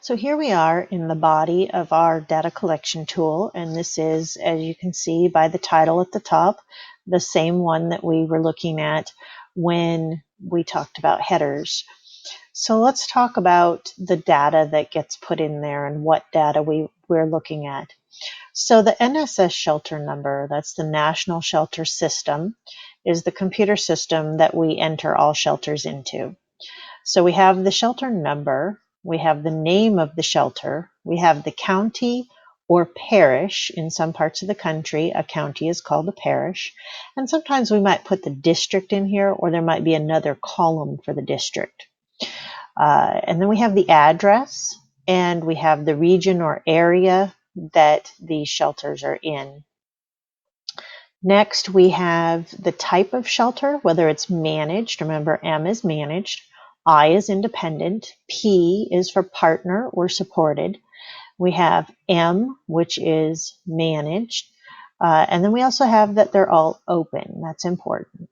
So here we are in the body of our data collection tool, and this is, as you can see by the title at the top, the same one that we were looking at when we talked about headers. So let's talk about the data that gets put in there and what data we're looking at. So the NSS shelter number, that's the National Shelter System, is the computer system that we enter all shelters into. So we have the shelter number, we have the name of the shelter, we have the county or parish. In some parts of the country, a county is called a parish. And sometimes we might put the district in here, or there might be another column for the district. And then we have the address, and we have the region or area that these shelters are in. Next, we have the type of shelter, whether it's managed. Remember, M is managed, I is independent, P is for partner or supported. We have M, which is managed. And then we also have that they're all open. That's important.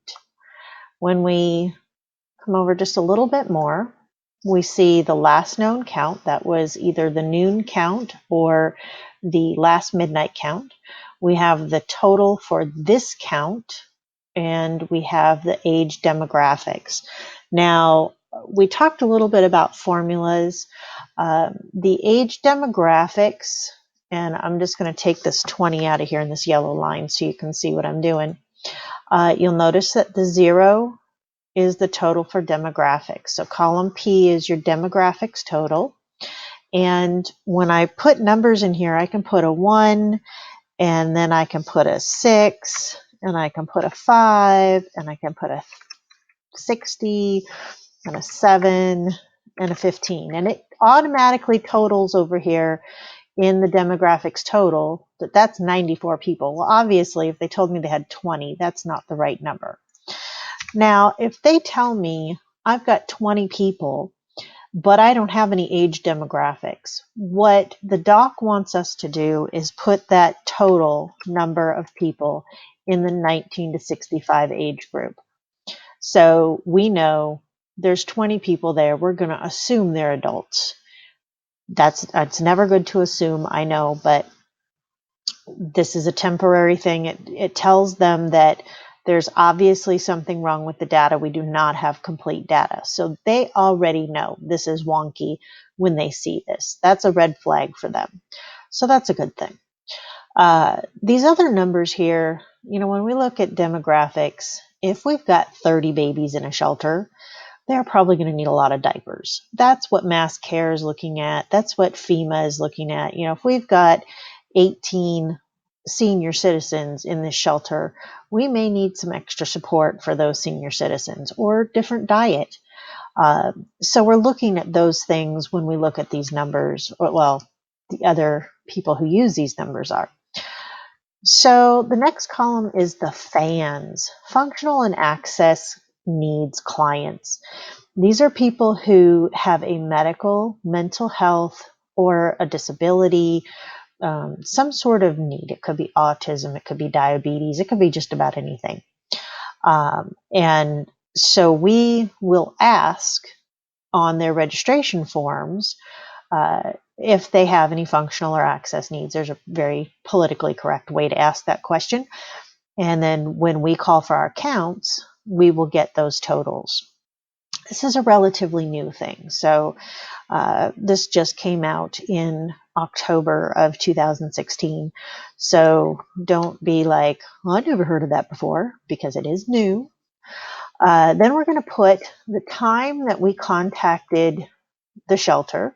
When we come over just a little bit more, we see the last known count. That was either the noon count or the last midnight count. We have the total for this count, and we have the age demographics. Now, we talked a little bit about formulas. The age demographics, and I'm just going to take this 20 out of here in this yellow line so you can see what I'm doing. You'll notice that the 0 is the total for demographics. So column P is your demographics total. And when I put numbers in here, I can put a 1, and then I can put a 6, and I can put a 5, and I can put a 60, and a 7, and a 15. And it automatically totals over here in the demographics total that's 94 people. Well, obviously, if they told me they had 20, that's not the right number. Now, if they tell me I've got 20 people, but I don't have any age demographics, what the doc wants us to do is put that total number of people in the 19 to 65 age group. So we know there's 20 people there. We're going to assume they're adults. That's never good to assume, I know, but this is a temporary thing. It tells them that there's obviously something wrong with the data. We do not have complete data. So they already know this is wonky when they see this. That's a red flag for them. So that's a good thing. These other numbers here, when we look at demographics, if we've got 30 babies in a shelter, they're probably going to need a lot of diapers. That's what Mass Care is looking at. That's what FEMA is looking at. If we've got 18 senior citizens in this shelter, we may need some extra support for those senior citizens or different diet. So we're looking at those things when we look at these numbers, well, the other people who use these numbers are. So the next column is the FANs, functional and access needs clients. These are people who have a medical, mental health, or a disability, some sort of need. It could be autism, it could be diabetes, it could be just about anything. And so we will ask on their registration forms if they have any functional or access needs. There's a very politically correct way to ask that question. And then when we call for our counts, we will get those totals. This is a relatively new thing. So this just came out in October of 2016. So don't be like, well, I never heard of that before, because it is new. Then we're going to put the time that we contacted the shelter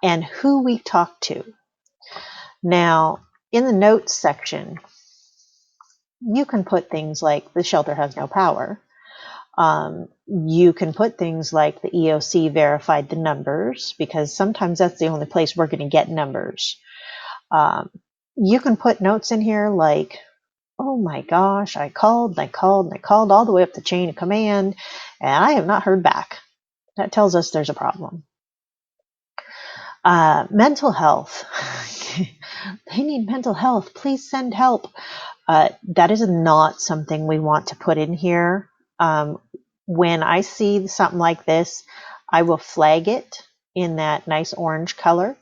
and who we talked to. Now, in the notes section, you can put things like the shelter has no power. You can put things like the EOC verified the numbers, because sometimes that's the only place we're going to get numbers. You can put notes in here like, oh my gosh, I called all the way up the chain of command, and I have not heard back. That tells us there's a problem. Mental health. They need mental health. Please send help. That is not something we want to put in here. When I see something like this, I will flag it in that nice orange color,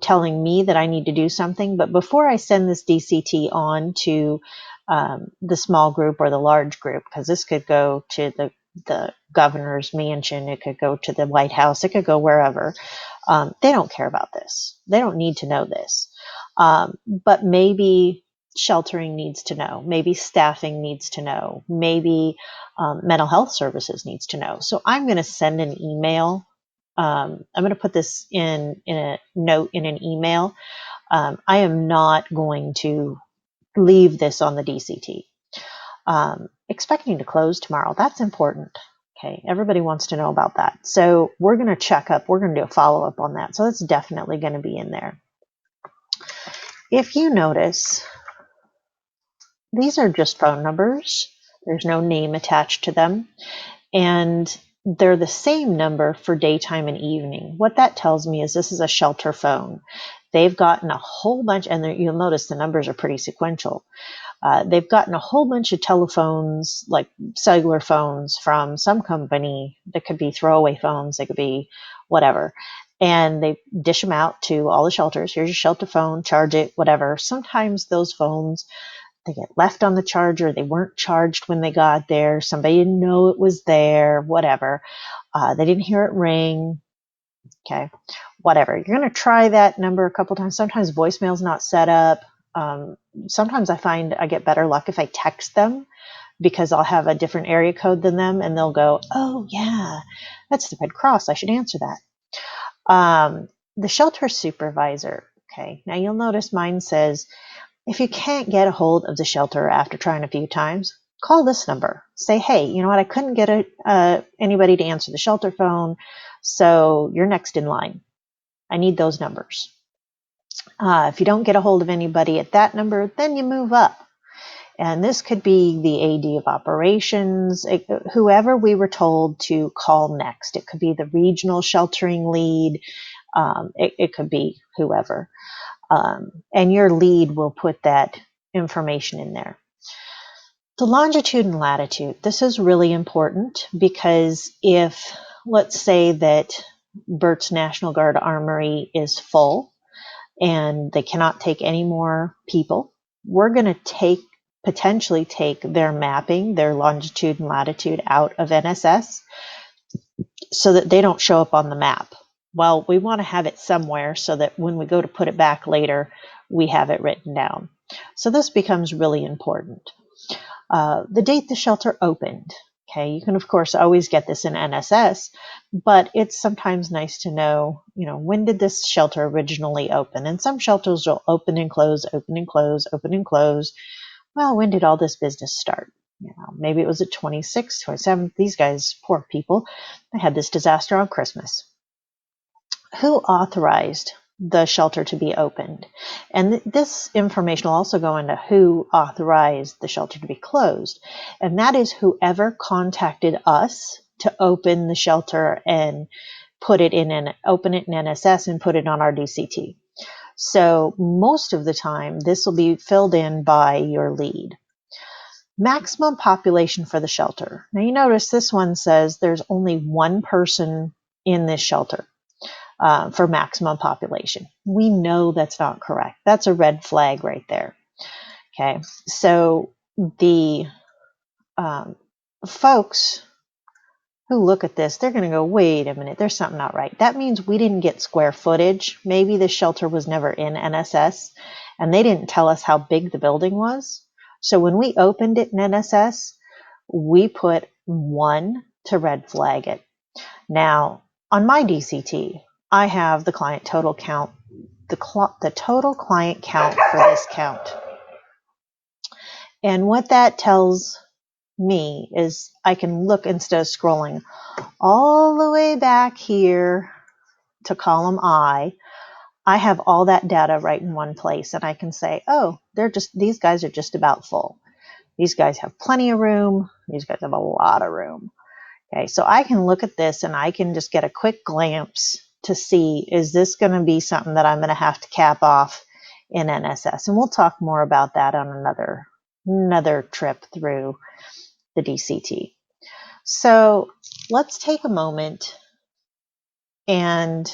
telling me that I need to do something. But before I send this DCT on to the small group or the large group, because this could go to the governor's mansion, it could go to the White House, it could go wherever. They don't care about this. They don't need to know this. But maybe sheltering needs to know. Maybe staffing needs to know. Maybe mental health services needs to know. So I'm going to send an email. I'm going to put this in a note in an email. I am not going to leave this on the DCT. Expecting to close tomorrow. That's important. Okay, everybody wants to know about that. So we're going to check up. We're going to do a follow-up on that. So that's definitely going to be in there. If you notice, these are just phone numbers. There's no name attached to them. And they're the same number for daytime and evening. What that tells me is this is a shelter phone. They've gotten a whole bunch, and you'll notice the numbers are pretty sequential. They've gotten a whole bunch of telephones, like cellular phones, from some company that could be throwaway phones, they could be whatever. And they dish them out to all the shelters. Here's your shelter phone, charge it, whatever. Sometimes those phones, they get left on the charger. They weren't charged when they got there. Somebody didn't know it was there, whatever. They didn't hear it ring. Okay, whatever. You're going to try that number a couple times. Sometimes voicemail's not set up. Sometimes I find I get better luck if I text them, because I'll have a different area code than them, and they'll go, oh yeah, that's the Red Cross. I should answer that. The shelter supervisor. Okay, now you'll notice mine says, if you can't get a hold of the shelter after trying a few times, call this number. Say, hey, you know what? I couldn't get anybody to answer the shelter phone, so you're next in line. I need those numbers. If you don't get a hold of anybody at that number, then you move up. And this could be the AD of operations, whoever we were told to call next. It could be the regional sheltering lead. It could be whoever. And your lead will put that information in there. The longitude and latitude. This is really important, because if, let's say that Burt's National Guard Armory is full and they cannot take any more people, we're going to potentially take their mapping, their longitude and latitude out of NSS so that they don't show up on the map. Well, we want to have it somewhere so that when we go to put it back later, we have it written down. So this becomes really important. The date the shelter opened. Okay, you can of course always get this in NSS, but it's sometimes nice to know, when did this shelter originally open? And some shelters will open and close, open and close, open and close. Well, when did all this business start? Maybe it was at 26th, 27th. These guys, poor people, they had this disaster on Christmas. Who authorized the shelter to be opened? And this information will also go into who authorized the shelter to be closed. And that is whoever contacted us to open the shelter and open it in NSS and put it on our DCT. So most of the time, this will be filled in by your lead. Maximum population for the shelter. Now you notice this one says there's only one person in this shelter for maximum population. We know that's not correct. That's a red flag right there. Okay, so the folks who look at this, they're going to go, wait a minute, there's something not right. That means we didn't get square footage. Maybe the shelter was never in NSS, and they didn't tell us how big the building was. So when we opened it in NSS, we put 1 to red flag it. Now, on my DCT, I have the client total count, the total client count for this count. And what that tells me is I can look, instead of scrolling all the way back here to column I have all that data right in one place, and I can say, oh, these guys are just about full. These guys have plenty of room. These guys have a lot of room. Okay, so I can look at this and I can just get a quick glance to see, is this going to be something that I'm going to have to cap off in NSS? And we'll talk more about that on another trip through the DCT. So let's take a moment And